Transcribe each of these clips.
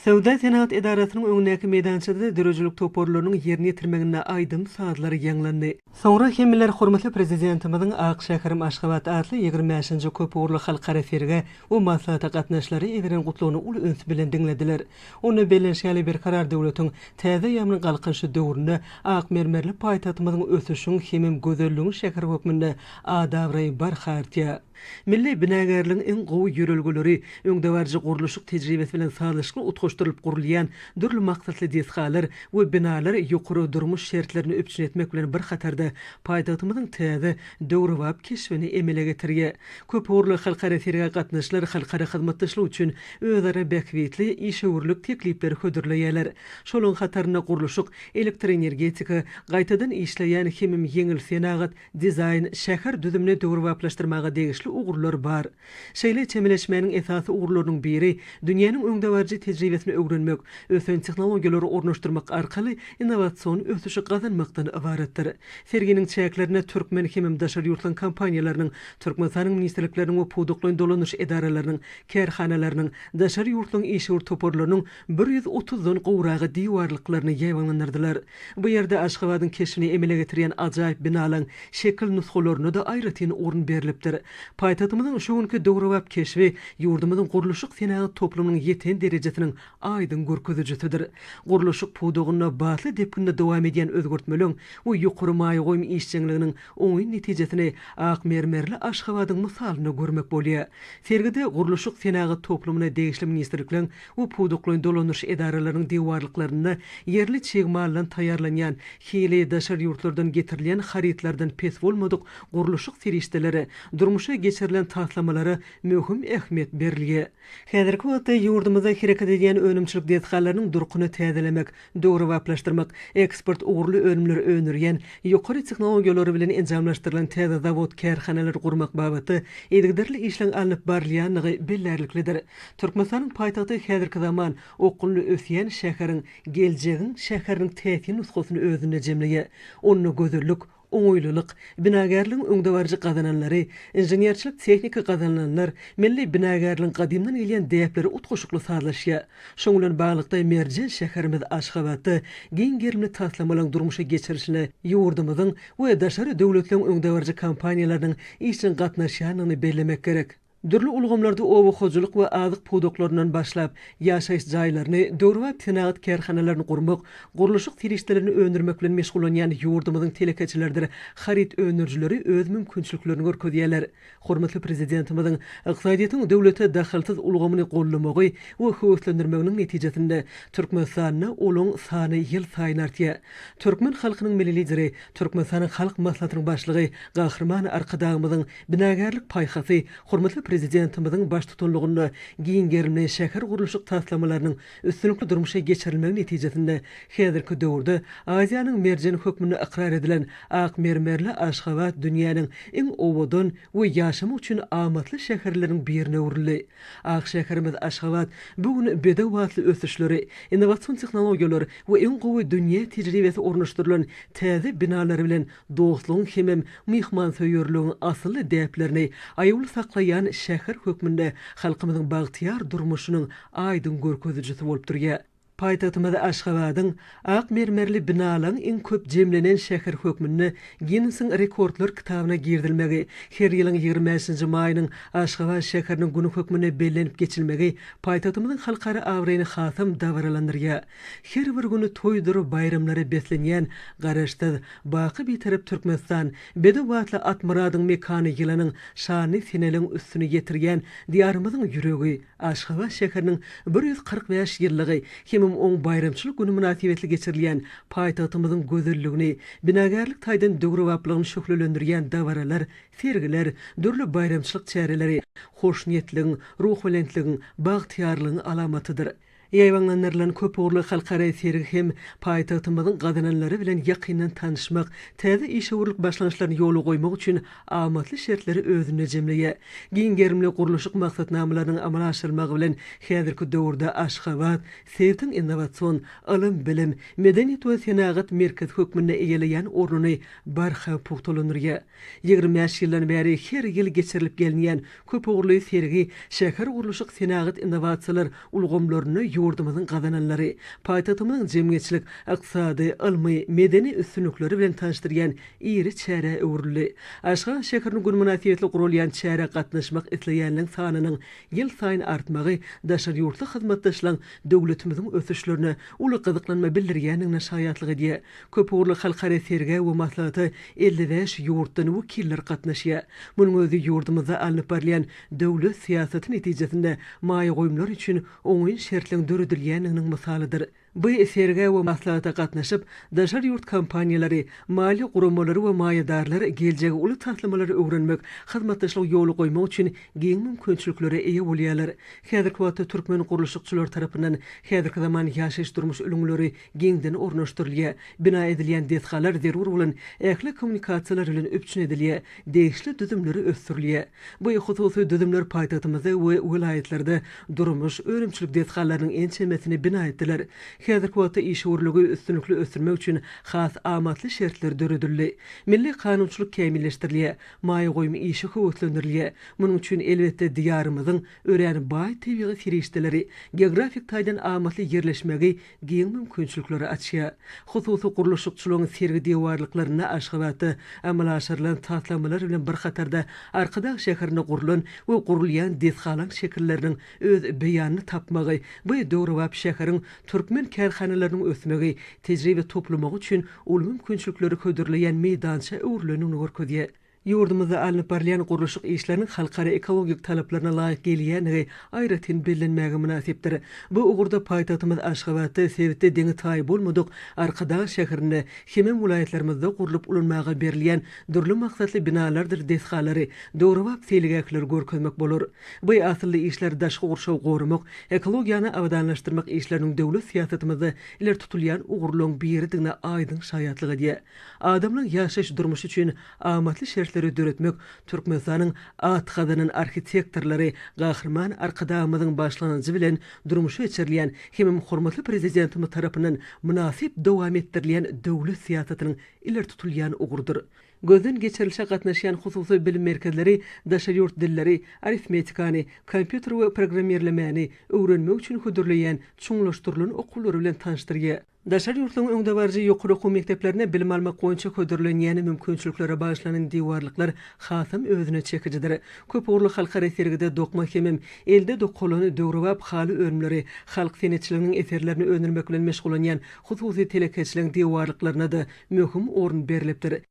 Savda Senat İdarasının öňündäki meydançada döröjülük toporlarynyň ýerine ýetirmegine aýdym saatlary ýanglandy. Soňra hemmeler hormatly prezidentimizin Ak şäherim Aşgabat adly 25-nji köp uğurly halkara ferge we maslahata gatnaşlary ýeren gutlugyny uly öns bilen diňlediler. Onu belenşäli bir karar döwletiň täze ýamyny galkynşy döwründe ak mermerli paýtatymyzyň ösüşiň hemem gözelligini şäher hökmünde adabry barhartya. Milli binagerliň en gowy ýörelgeleri öňde barjy gurulşyk tejribesi bilen salyşly utgaşdyrylyp gurulýan dürli maksatly desgalar we binalar ýokary durmuş şertlerini öpçün etmek bilen bir hatarda paýtatymyzyň täze döwrüwap keşfini emele getirýär. Köp uğurly halkara ferge gatnaşlar halkara hyzmatdaşlyk üçin özara bekbetli işewirlik teklipleri hödürleýärler. Şoluň hataryna gurulşyk, elektr energetika, gaýtadan işleýän hemem ýeňil senagat, dizayn, şäher düzümine döwrüwaplaşdyrmaga degişli uğurlar bar. Şeýle çemeleşmäniň esasy uğurlarynyň biri dünýäniň öňde barjy tejribesini öwrenmek, ösen tehnologiýalary ornaşdyrmak arkaly innowasion ösüşi gazanmakdan ibaretdir. Ferginiň çäklerine türkmen hemem daşary ýurtlaryň kompaniýalarynyň, Türkmenistanyň ministrlikleriniň we puduklaryň dolanyş edaralarynyň, kerhanalarynyň, daşary ýurtlaryň işgür toporlarynyň 130-dan gowragy diýwarlyklaryny ýaýwanlandylar. Bu ýerde Aşgabatyň keşfini emele getirýän ajaýyp binalan şekil nuskalaryna da aýratyn orun berilipdir. Paýtatymyzyň şu günkü döwrüwap keşfi ýurdumyzyň gurulşyk senagat toplumynyň ýeten derejesiniň aýdyn görkezijisidir. Gurulşyk pudugyna batly depkinle dowam edýän özgörtmeliň we ýokary maýy goýum işçiliginiň oňy netijesini ak mermerli Aşgabatyň misalyny görmek bolýar. Sergide gurulşyk senagat toplumyna degişli ministrliklerin we puduklaryň dolanyş edaralarynyň diýwarlyklaryny yerli çegmalan taýýarlanýan hili daşary ýurtlardan getirilýän haritlardan pes bolmadyk gurulşyk serişdeleri durmuşa geçirilen taslamalara möhüm ähmiýet berilýär. Häzirki wagtda ýurdumyzda hereket edýän önümçilik desgallarynyň durkuny täzelemek, döwrüwaplaşdyrmak, eksport uğurly önümleri önürýän, ýokary tehnologiýalary bilen enjamlaşdyrylan täze zawod kerhanalar gurmak babaty edigderli işleň alınıp barylýanlygy bellerliklidir. Türkmenistanyň paýtagty häzirki zaman okully ösýän şäheriň geljegiň şäheriniň täsir nusgasyny özünde jemleýär. Onu gözellik, oňoýlylyk, binagerliň öňde barjy gazananlary, inženýerçilik tehnika gazananlar, milli binagerliň gadymdan gelýän däpleri utgaşykly sarlaşýar. Şoň bilen baglykda merjen şäherimiz Aşgabaty giňgerimli taslamalyň durmuşa geçirişine ýurdumyzyň we daşary döwletleriň öňde barjy kompaniýalarynyň işin gatnaşýanyny bellemek gerek. Dürli ulgamlarda owa hojulyk we azyk puduklarynyň başlap ýaşaýyş jaýlaryny, döwrüwap senagat kerhanalaryny gurmak, gurulşyk tirişdelerini öndürmek bilen meşgulanýan ýurdumyzyň telekeçilerdir harit önürjileri öz mümkinçiliklerini görkezýärler. Hormatly prezidentimiziň ykdysadyýatyň döwlete dahalsyz ulgamyny gollamagy we höwetlendirmeginiň netijesinde Türkmenistanyň olaň sany ýyl saýyn artýar. Türkmen halkynyň milli lideri, Türkmenistanyň halk maslahatynyň başlygy, gahrman arkadagymyzyň binagerlik paýhasy, hormatly prezidentimiziň baş tutanlygyny giňgerimli şäher gurulşyk taslamalarynyň üstünlikli durmuşa geçirilmegi netijesinde häzirki döwürde Aziýanyň merjen hökmüne ikrar edilen ak mermerli Aşgabat dünýäniň iň owadan we ýaşamy üçin amatly şäherleriň birine öwrüldi. Ak şäherimiz Aşgabat bugün bedawatly ösüşleri, innowasion tehnologiýalary we iň gowy dünýä tejribesi ornaşdyrylan täze binalary bilen dostlugyň hemem myhmansoýerligiň asly däplerini aýyly saklaýan şäher hökmünde halkymyzyň bagtyar durmuşynyň aýdyn görkezijisi bolup durýar. Paýtatymyz Aşgabatyň ak mermerli binalaryň iň köp jemlenen şäher hökmünde Guinness'in rekordlar kitabyna girdilmegi, her ýylyň 25-nji maýynyň Aşgabat şäheriniň güni hökmüne bellenip geçilmegi paýtatymyzyň halkara awraýyny hasam dawralandyrýar. Her bir güni toýdurup bayramlary beslenýän garaşdyz baky bitirip Türkmenistan bedawatly atmuradyň mekany ýylanyň şany seneliň üstüne getirgen diýarymyzyň ýüregi Aşgabat şäheriniň 145 ýyllygy oň bayramçylyk güni münasibetli geçirilýän paýtatymyzyň gözelligini, binagerlik taýdan döwrüwaplygyny şöhrelendirýän dawaralar, sergiler, dürli bayramçylyk çäreleri hoşniyetligiň, ruhwelentligiň, bagtyarlygyň alamatydyr. Ýaýwanlanýan köp uğurly halkara sergi hem paýtatymyzyň gazananlary bilen ýakyndan tanışmak, täze işewirlik başlanýşlaryny ýoly goýmak üçin amatly şertleri özüne jemleýär. Giňgerimli gurulşyk maksatnamalarynyň amala aşyrmagy bilen häzirki döwürde Aşgabat sevdiň innowasion, ilm, bilim, medeniýet we senagat merkez hökmünde eýeleýän ornuny barha puhtalanyrýar. 25 yıldan beri her yıl geçirilip gelmeyen köp uğurlu sergi şehir uruluşuk senagat innovatsiyalar ulgomlaryny yurdumyzyň gazananlary, paýtagtymyň jemgyýetçilik, iqtisady, ilmi, medeni üstünlükleri bilen tanıştyrýan iri çäre öwrüli. Aşga şehirini gün münasibetli gurulýan çäre gatnaşmak isleýänliň sanynyň ýyl saýyn artmagy daşar ýurtly hyzmatdaşlaryň döwletimiziň ösüşlerini uly gyzyklanma bildirýäniňe şaýatlyk edýär. Köp uğurlu halkara sergi we maslahaty 55 ýurtdan wekiller gatnaşýar. Munyň özü ýurdumyzda alınıp barýan döwlet siýasaty netijesinde maýy goýumlar üçin oňyn şertleň döredilýäniniň misalydyr. Bu sergi we maslahata gatnaşyp, daşar ýurt kompaniýalary, mali gurulmalary we maýadarlary geljegi uly taslamlary öwrenmek, hyzmatdaşlyk ýoly goýmak üçin giň mümkinçiliklere eýe bolýarlar. Häzirki wagtda türkmen guruluşçylar tarapyndan häzirki zaman ýaşaş durmuş ölümleri giňden ornaşdyrylýar. Bina edilýän deshalar zerur bolan ähli kommunikasiýalar bilen öpçün edilýär, degişli düzümleri ösdürilýär. Bu hususy düzümler paýtagtymyzda we vilayetlerde durmuş örümçilik deshalarynyň ençemesini bina etdiler. Häzirki wagtda iş urlugy üstünlükli ösdürmek üçin has amatly şertler döredildi. Milli kanunçylyk kämilleşdirilýär, maýy goýumy işi höwetlendirilýär. Munyň üçin elbetde diýarymyzyň ören baý tebigy firişdeleri, geografik taýdan amatly yerleşmegi giň mümkinçilikleri açýar. Hususy guruluşçylygyň sergi diýwarlyklaryna aşgabaty amal aşyrylan taslamalar bilen bir hatarda Arkadaş şäherine gurulan we gurulýan deshalaň şekilleriniň öz beýanyny tapmagy, bu döwrewap şäheriň türkmen kärhanalarynyň ösmegi, tejribe toplamagy üçin ul mümkinçilikleri ködürleýän meýdança öwrülenini görkezýär. Yurdumyzda alınıp barýan guruluşyk işleriniň halkara ekologik talaplaryna laýyk gelýänligi aýratyn bilinmäge münasipdir. Bu ugurda paýtagtymyz Aşgabatda sebitde deňi taý bolmadyk Arkadaş şäherinde hemem vilayetlerimizde gurulup ulanmaga berilýän dürli maksatly binalardyr deshalary, döwrewap seligäkler görkezmek bolar. Bu asylly işler daşky gurşaw gorumak, ekologiýany awadanlaşdyrmak işleriniň döwlet siýasatymyzda iler tutulýan ugurlaryň biridigine aýdyň şaýatlyk edýär. Adamlaryň ýaşaş durmuşy üçin amatly şertleri döretmek Türkmenistanyň atgadynyň arxitektorlary Gahrman Arkadamyzyň başlanjy bilen durmuşy geçirilýän hem hormatly prezidentimiz tarapyndan münasip dowam etdirilýän döwlet siýasatynyň iler tutulýan ugurdur. Gözden geçirilişe gatnaşýan hususy bilim merkezleri, daşar ýurt dilleri, aritmetikany, kompýuter we programmerlemeni öwrenmek üçin hödürleýän çuňlaşdyrylan okulary bilen tanışdyrýar. Daşar ýurtlaryň öňde barjy ýokary okuw mekdeplerine bilim almak goýunça hödürlenýän mümkinçiliklere başlanan diýwarlyklar hasam özüne çekijidir. Köp uğurlu halkara sergide dokma hemem elde dokulyny döwrewap haly önümleri, halk senetçiliginiň eserlerini öňürmek bilen meşgulanýan hususy telekeçiligiň diýwarlyklaryna da möhüm orun berilipdir.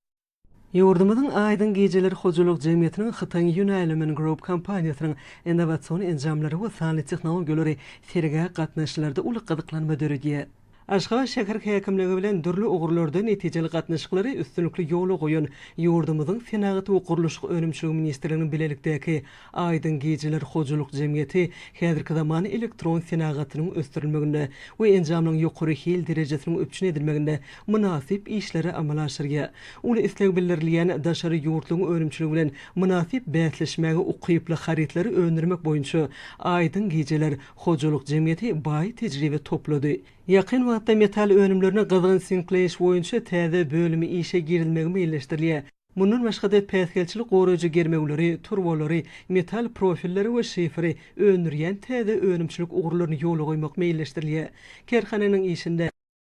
Yurdumyzyň aýdyň gejeleri hojuluk jemgyýetiniň Hytaň Ýöneliminiň Group kompaniýasynyň innowasion enjamlary we sanly tehnologiýalary sergiä gatnaşylarda uly gyzyklanma döredýär. Aşgabat şäher häkimligi bilen dürli ugurlarda netijeli gatnaşyklary üstünlikli ýoly goýan ýurdumyzyň Senagat we Guruluşyk önümçiligi ministrliginiň bilelikdäki aýdyň gejeler hojuluk jemgyýeti häzirki zamany elektron senagatynyň ösdürilmeginde we enjamlaryň ýokary hil derejesiniň öpçün edilmeginde münasip işlere amal aşyrýar. Uly isleg bildirilýän daşary ýurtlaryň önümçiligi bilen münasip bäsleşmäge ukyply harytlary öňürmek boýunça aýdyň gejeler hojuluk jemgyýeti baý tejribe toplady. Yakın wagtda metal önümlerini gyzgyn sinkleýiş boýunça täze bölümi işe girilmegi meýilleşdirilýär. Mundan başga-da päsgelçilik goraýjy germegleri, turbolary, metal profilleri we şifri öňürýän täze önümçilik ugurlaryny ýoly goýmak meýilleşdirilýär. Kerhananyň işinde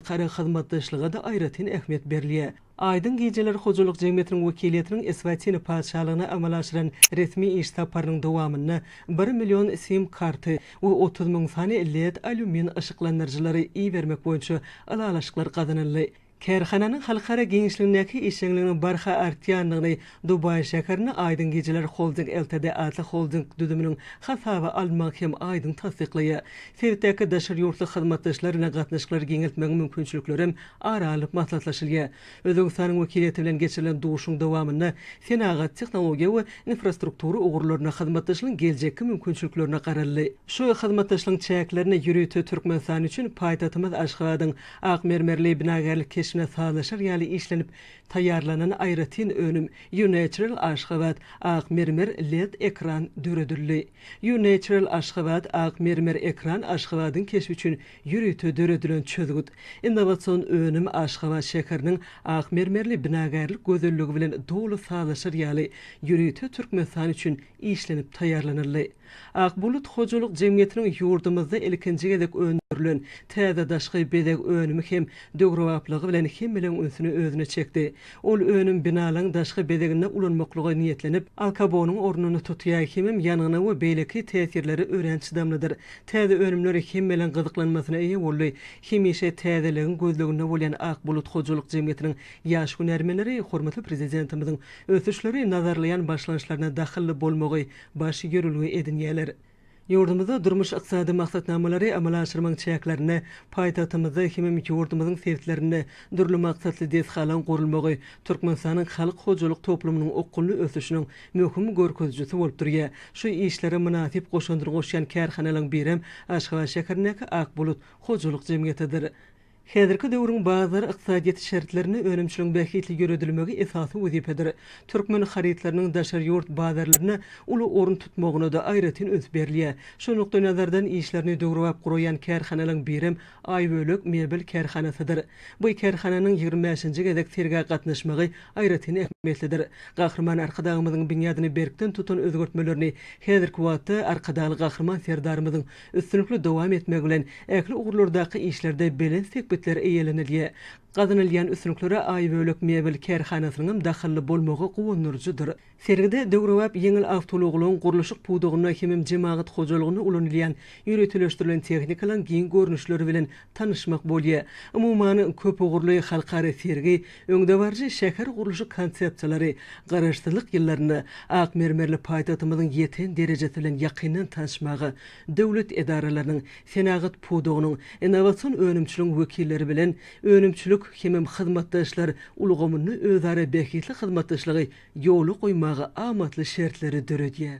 kara hyzmatdaşlyga da aýratyn ähmiýet berilýär. Aýdyň gejeler hojuluk jemgyýetiniň wekiliýetiniň Eswatini paşalygyna amal aşyran resmi iş taparynyň dowamyna 1 million sim karty we 30 000 sany LED alümin ışıklandyrjylary iý bermek boýunça alalaşyklar gazanyldy. Kerhananyň halkara geňişligindäki işçiliginiň barha artýanlygyny Dubai şäherine aýdyň gejeler holding Ltd adly holding düzüminiň hasaba almak hem aýdyň tasdyklaýar. Sebitdäki daşar ýurtly hyzmatdaşlar bilen gatnaşyklar geňeltmek mümkinçiliklerim aralyp maslahatlaşylýar. Özbegistan'yň wekiliýeti bilen geçirilen duşuň dowamyna Senagat tehnologiýa we infrastruktura ugurlaryna hyzmatdaşlygyň geljekki mümkinçiliklerine garaldy. Şu hyzmatdaşlygyň çäklerini ýürütü Türkmenistan üçin paýtagtymyz Aşgabatyň ak mermerli binagerlik geçişine sağlaşar ýaly işlenip taýýarlanan aýratyn önüm U-Natural Aşgabat ak mermer LED ekran döredildi. U-Natural Aşgabat ak mermer ekran Aşgabatyň keşfi üçin ýürüte döredilen çözgüt. Innowasion önüm Aşgabat şäheriniň ak mermerli binagarlyk gözelligi bilen dogly sağlaşar ýaly ýürüte Türkmenistan üçin işlenip taýýarlanyldy. Akbulut Hoculuk Jemgyýetiniň ýurdumyzda ilkinji gezek öndürilen täze daşky bedek önümi hem dögrewaplygy bilen hemmeleň ünsüni özüne çekdi. Ol önüm binalaň daşky bedegine ulanmaklygy niýetlenip, alkabonyň ornuny tutýar hemem ýanyna we beýleki täsirleri örençdamlydyr. Täze önümleri hemmeleň gyzyklanmasyna eýe boldy. Hemişe täzeligiň gözleginde bolan Akbulut Hoculuk Jemgyýetiniň ýaş günermenleri hormatly prezidentimizin ösüşleri nazarlayan başlanışlaryna daxilli bolmagy baş ýörülgi edinýärler. Ýurdumyzda durmuş iqtisady maksatnamalary amala aşyrmaň çäklerini, paýtagtymyzda hemem ýurdumyzyň sertlerini durly maksatly deshalan gurulmagy Türkmenistanyň halk hojalyk toplumynyň okully ösüşiniň möhüm görkezjisi bolup durýar. Şu işlere münasip goşandyr goşýan kärhanalaryň birem Aşgabat şäherindäki Akbulut Hojalyk Jemgyýetidir. Häzirki döwrüň bazar ykdysadyat şertlerini önümçiliň bähitli göredilmegi esasy wezipedir. Türkmen haritlarynyň daşary ýurt bazarlaryna uly orun tutmagyna da aýratyn öz berilýär. Şu nokta nazardan işlerini döwrewap guraýan kärhanalaryň birem Aýbölek mebel kärhanasydyr. Bu kärhananyň 25-nji gezek serge gatnaşmagy aýratyn ähmiýetlidir. Gahrman arkadagymyzyň binýadyny berkden tutan özgörtmelerini häzirki wagtda arkadaly gahrman serdarymyzyň üstünlikli dowam etmegi bilen ähli ugurlardaky işlerde belens tekbetler eýelenilýär. Gazanylýan üstünliklere Aýbölek mebel kärhanasynyň daxilli bolmagy gowunurjydyr. Sergide döwrewap ýeňil awtologlaryň gurulşy pudugyna hemem jemaat hojalygyna ulanylýan ýürütüleşdirilen tehnikalaryň giň görnüşleri bilen tanışmak bolýar. Umumany köp ugurly halkary sergi, öňde barjy şäher gurulşy konsepsiýalary, garaşdyrlyk ýyllaryny ak mermerli paýtagtymyzyň ýeten derejesi bilen ýakyndan tanışmagy, döwlet edaralarynyň, senagat pudugynyň, innowasion önümçiliň wekilleri bilen önümçilik hemem hyzmatdaşlar ulgamyny özara bähitli hyzmatdaşlygy ýoly goýmagy amatly şertleri döredýär.